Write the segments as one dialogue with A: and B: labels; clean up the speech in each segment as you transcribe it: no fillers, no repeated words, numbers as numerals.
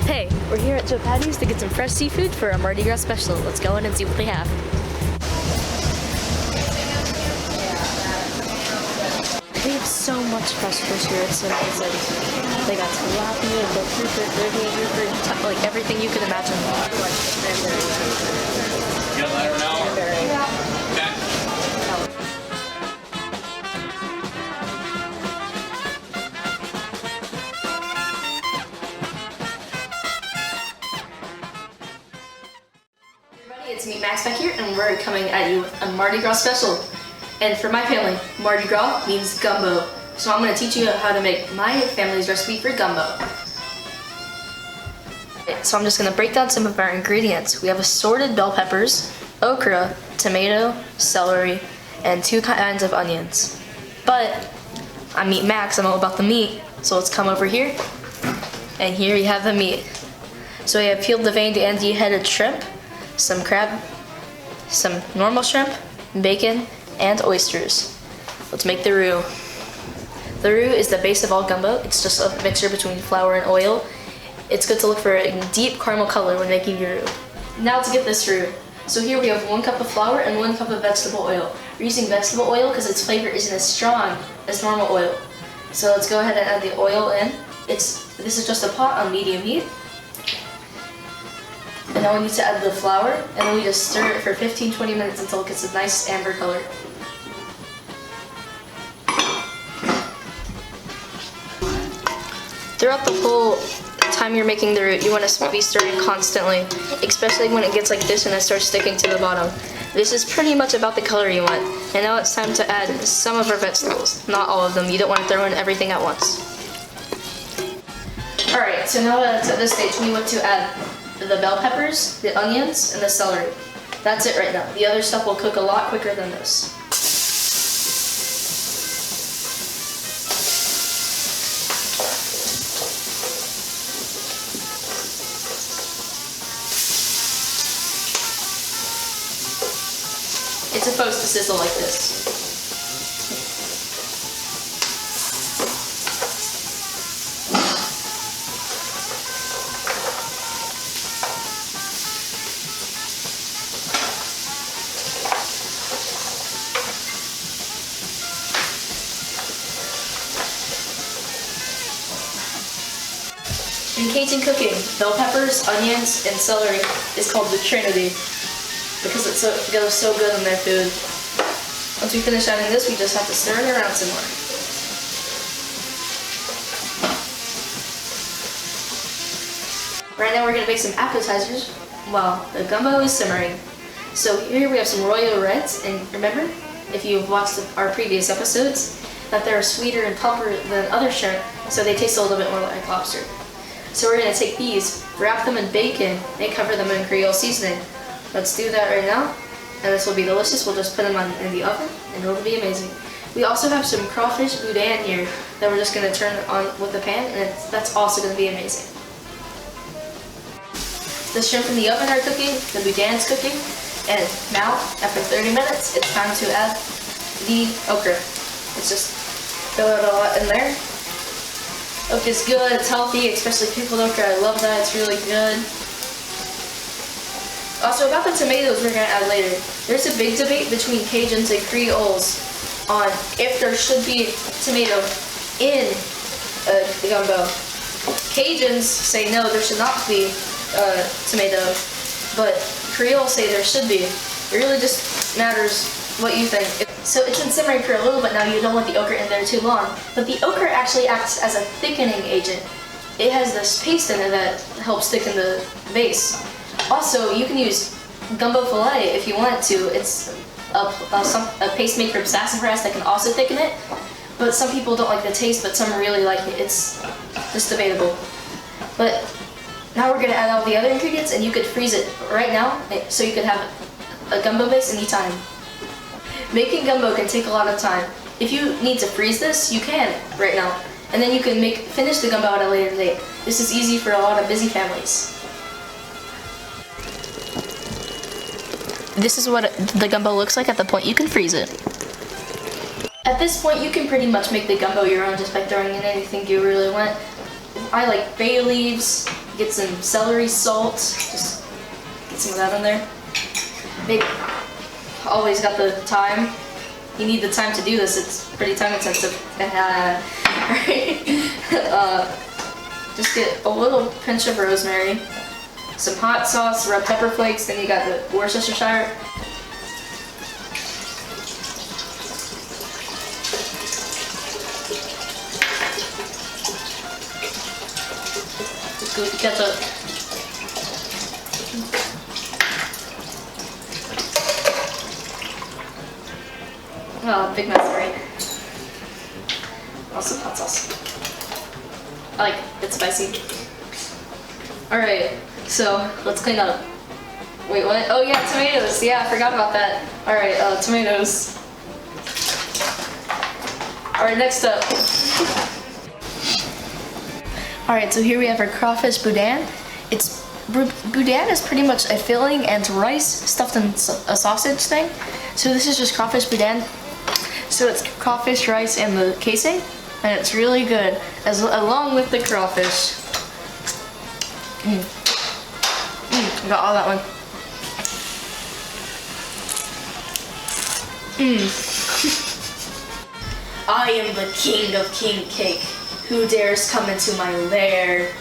A: Hey, we're here at Joe Patty's to get some fresh seafood for our Mardi Gras special. Let's go in and see what they have. They have so much fresh fish here. It's amazing. They got tilapia, the grouper, like everything you can imagine.
B: You let her know? Okay.
A: It's me, Max, back here, and we're coming at you with a Mardi Gras special. And for my family, Mardi Gras means gumbo. So I'm going to teach you how to make my family's recipe for gumbo. Okay, so I'm just going to break down some of our ingredients. We have assorted bell peppers, okra, tomato, celery, and 2 kinds of onions. But I'm Meat Max, I'm all about the meat, so let's come over here. And here you have the meat. So we have peeled, deveined, and deheaded shrimp, some crab, some normal shrimp, bacon, and oysters. Let's make the roux. The roux is the base of all gumbo. It's just a mixture between flour and oil. It's good to look for a deep caramel color when making your roux. Now to get this roux. So here we have 1 cup of flour and 1 cup of vegetable oil. We're using vegetable oil because its flavor isn't as strong as normal oil. So let's go ahead and add the oil in. This is just a pot on medium heat. And now we need to add the flour, and then we just stir it for 15-20 minutes until it gets a nice amber color. Throughout the whole time you're making the roux, you want to be stirring constantly, especially when it gets like this and it starts sticking to the bottom. This is pretty much about the color you want. And now it's time to add some of our vegetables, not all of them. You don't want to throw in everything at once. Alright, so now that's at this stage, we want to add the bell peppers, the onions, and the celery. That's it right now. The other stuff will cook a lot quicker than this. It's supposed to sizzle like this. In Cajun cooking, bell peppers, onions, and celery is called the Trinity because it goes so good in their food. Once we finish adding this, we just have to stir it around some more. Right now we're going to make some appetizers while the gumbo is simmering. So here we have some Royal Reds, and remember, if you've watched our previous episodes, that they're sweeter and plumper than other shrimp, so they taste a little bit more like lobster. So we're going to take these, wrap them in bacon, and cover them in Creole seasoning. Let's do that right now, and this will be delicious. We'll just put them in the oven, and it'll be amazing. We also have some Crawfish Boudin here that we're just going to turn on with the pan, and that's also going to be amazing. The shrimp in the oven are cooking, the boudin's cooking, and now, after 30 minutes, it's time to add the okra. Let's just throw it all in there. Okra's good, it's healthy, especially pickled okra. I love that, it's really good. Also, about the tomatoes we're going to add later. There's a big debate between Cajuns and Creoles on if there should be tomato in the gumbo. Cajuns say no, there should not be tomato, but Creoles say there should be. It really just matters what you think. So it's been simmering for a little bit now. You don't want the okra in there too long. But the okra actually acts as a thickening agent. It has this paste in it that helps thicken the base. Also, you can use gumbo filet if you want to. It's a paste made from sassafras that can also thicken it. But some people don't like the taste, but some really like it. It's just debatable. But now we're going to add all the other ingredients, and you could freeze it right now so you could have a gumbo base anytime. Making gumbo can take a lot of time. If you need to freeze this, you can right now. And then you can finish the gumbo at a later date. This is easy for a lot of busy families. This is what the gumbo looks like at the point you can freeze it. At this point, you can pretty much make the gumbo your own just by throwing in anything you really want. I like bay leaves, Get some celery salt. Just get some of that in there. Make always got the thyme. You need the time to do this. It's pretty time intensive. Just get a little pinch of rosemary, some hot sauce, red pepper flakes. Then you got the Worcestershire. Good ketchup. Oh, big mess, right? Also hot sauce. I like it spicy. Alright, so let's clean up. Wait, what? Oh yeah, tomatoes. Yeah, I forgot about that. Alright, tomatoes. Alright, next up. Alright, so here we have our crawfish boudin. Boudin is pretty much a filling and rice stuffed in a sausage thing. So this is just crawfish boudin. So it's crawfish, rice, and the casing, and it's really good, along with the crawfish. Got all that one. I am the king of king cake. Who dares come into my lair?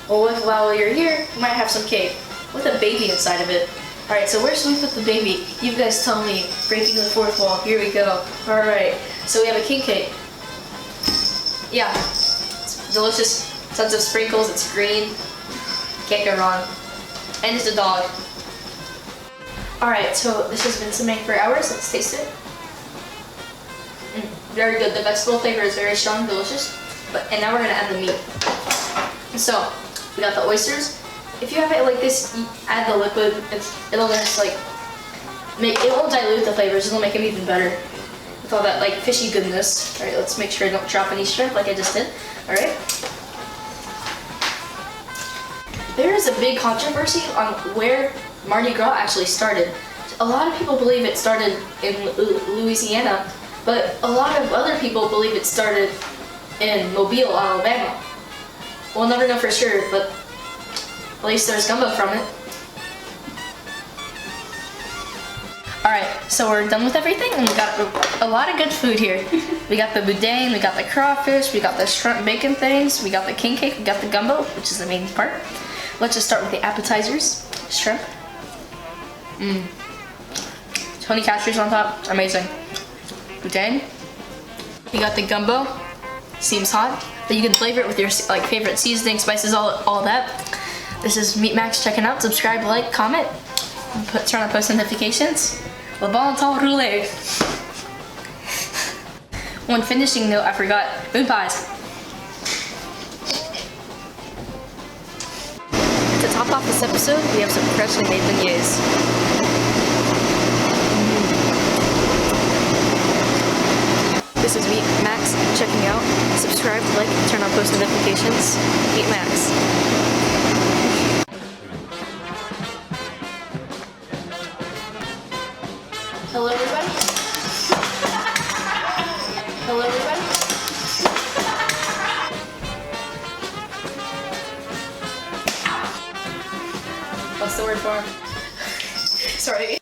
A: Well, while you're here, you might have some cake with a baby inside of it. Alright, so where should we put the baby? You guys tell me. Breaking the fourth wall. Here we go. Alright, so we have a king cake. Yeah, it's delicious. Tons of sprinkles. It's green. Can't go wrong. And it's a dog. Alright, so this has been simmering for hours. Let's taste it. Very good. The vegetable flavor is very strong, delicious. And now we're gonna add the meat. So we got the oysters. If you have it like this, you add the liquid. It'll just like it won't dilute the flavors. It'll make them even better with all that like fishy goodness. All right, let's make sure I don't drop any shrimp like I just did. All right. There is a big controversy on where Mardi Gras actually started. A lot of people believe it started in Louisiana, but a lot of other people believe it started in Mobile, Alabama. We'll never know for sure, but at least there's gumbo from it. Alright, so we're done with everything, and we got a lot of good food here. We got the boudin, we got the crawfish, we got the shrimp bacon things, we got the king cake, we got the gumbo, which is the main part. Let's just start with the appetizers. Shrimp. Honey cashews on top, amazing. Boudin. We got the gumbo. Seems hot, but you can flavor it with your like favorite seasoning, spices, all that. This is Meat Max checking out. Subscribe, like, comment, turn on post notifications. Le bon temps roulé. One finishing note I forgot. Moon pies. To top off this episode, we have some freshly made beignets. This is Meat Max checking out. Subscribe, like, turn on post notifications. Meat Max. Hello everybody. Hello everybody. What's the word for him? Sorry.